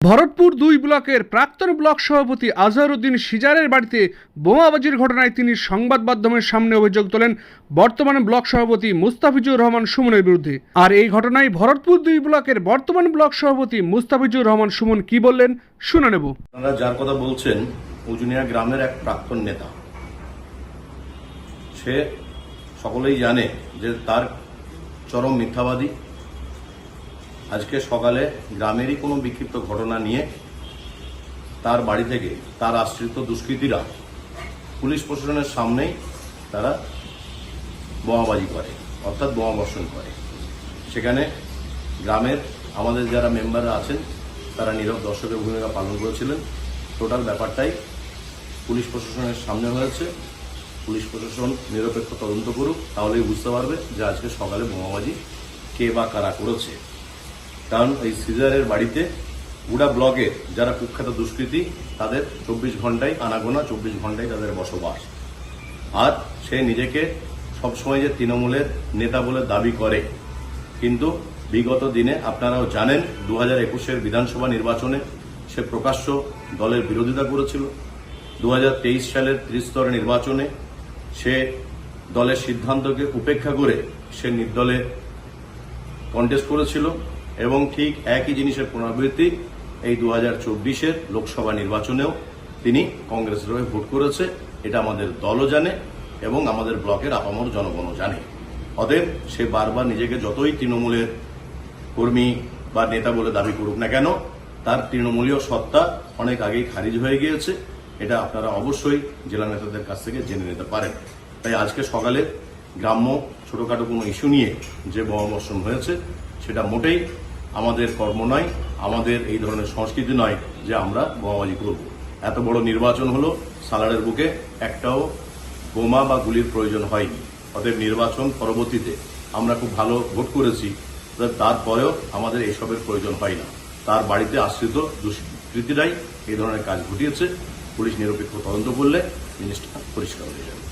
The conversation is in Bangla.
ভরতপুর ২ ব্লকের প্রাক্তন ব্লক সভাপতি আজহারউদ্দিন সিজারের বাড়িতে বোমাবাজির ঘটনায় তিনি সংবাদ মাধ্যমের সামনে অভিযোগ তোলেন বর্তমান ব্লক সভাপতি মুস্তাফিজুর রহমান সুমনের বিরুদ্ধে। আর এই ঘটনায় ভরতপুর ২ ব্লকের বর্তমান ব্লক সভাপতি মুস্তাফিজুর রহমান সুমন কি বললেন শুনে নেব। আপনারা যার কথা বলছেন উজুনিয়া গ্রামের এক প্রাক্তন নেতা, সে সকলেই জানে যে তার চরম মিথ্যাবাদী। আজকে সকালে গ্রামেরই কোনো বিক্ষিপ্ত ঘটনা নিয়ে তার বাড়ি থেকে তার আশ্রিত দুষ্কৃতীরা পুলিশ প্রশাসনের সামনেই তারা বোমাবাজি করে, অর্থাৎ বোমা বর্ষণ করে। সেখানে গ্রামের আমাদের যারা মেম্বাররা আছেন তারা নীরব দর্শকের ভূমিকা পালন করেছিলেন। টোটাল ব্যাপারটাই পুলিশ প্রশাসনের সামনে হয়েছে। পুলিশ প্রশাসন নিরপেক্ষ তদন্ত করুক, তাহলেই বুঝতে পারবে যে আজকে সকালে বোমাবাজি কে বা কারা করেছে। কারণ এই সিজারের বাড়িতে গুড়া ব্লকের যারা কুখ্যাত দুষ্কৃতী তাদের 24 ঘন্টায় আনাগোনা 24 ঘন্টায় তাদের বসবাস। আর সে নিজেকে সবসময় যে তৃণমূলের নেতা বলে দাবি করে, কিন্তু বিগত দিনে আপনারাও জানেন 2021-এর বিধানসভা নির্বাচনে সে প্রকাশ্য দলের বিরোধিতা করেছিল। 2023 সালের ত্রিস্তরের নির্বাচনে সে দলের সিদ্ধান্তকে উপেক্ষা করে সে নির্দলে কন্টেস্ট করেছিল এবং ঠিক একই জিনিসের পুনরাবৃত্তি এই 2024-এর লোকসভা নির্বাচনেও তিনি কংগ্রেসের হয়ে ভোট করেছে। এটা আমাদের দলও জানে এবং আমাদের ব্লকের আপামর জনগণও জানে। অতএব সে বারবার নিজেকে যতই তৃণমূলের কর্মী বা নেতা বলে দাবি করুক না কেন, তার তৃণমূলীয় সত্তা অনেক আগেই খারিজ হয়ে গিয়েছে। এটা আপনারা অবশ্যই জেলা নেতাদের কাছ থেকে জেনে নিতে পারেন। তাই আজকে সকালে গ্রাম্য ছোটখাটো কোনো ইস্যু নিয়ে যে বোমাবর্ষণ হয়েছে সেটা মোটেই আমাদের কর্ম নয়, আমাদের এই ধরনের সংস্কৃতি নয় যে আমরা বোমাবাজি করব। এত বড় নির্বাচন হলো, সালারের বুকে একটাও বোমা বা গুলির প্রয়োজন হয়নি। অতএব নির্বাচন পরবর্তীতে আমরা খুব ভালো ভোট করেছি, তারপরেও আমাদের এসবের প্রয়োজন হয় না। তার বাড়িতে আশ্রিত দুষ্কৃতীরাই এই ধরনের কাজ ঘটিয়েছে। পুলিশ নিরপেক্ষ তদন্ত করলে জিনিসটা পরিষ্কার হয়ে যাবে।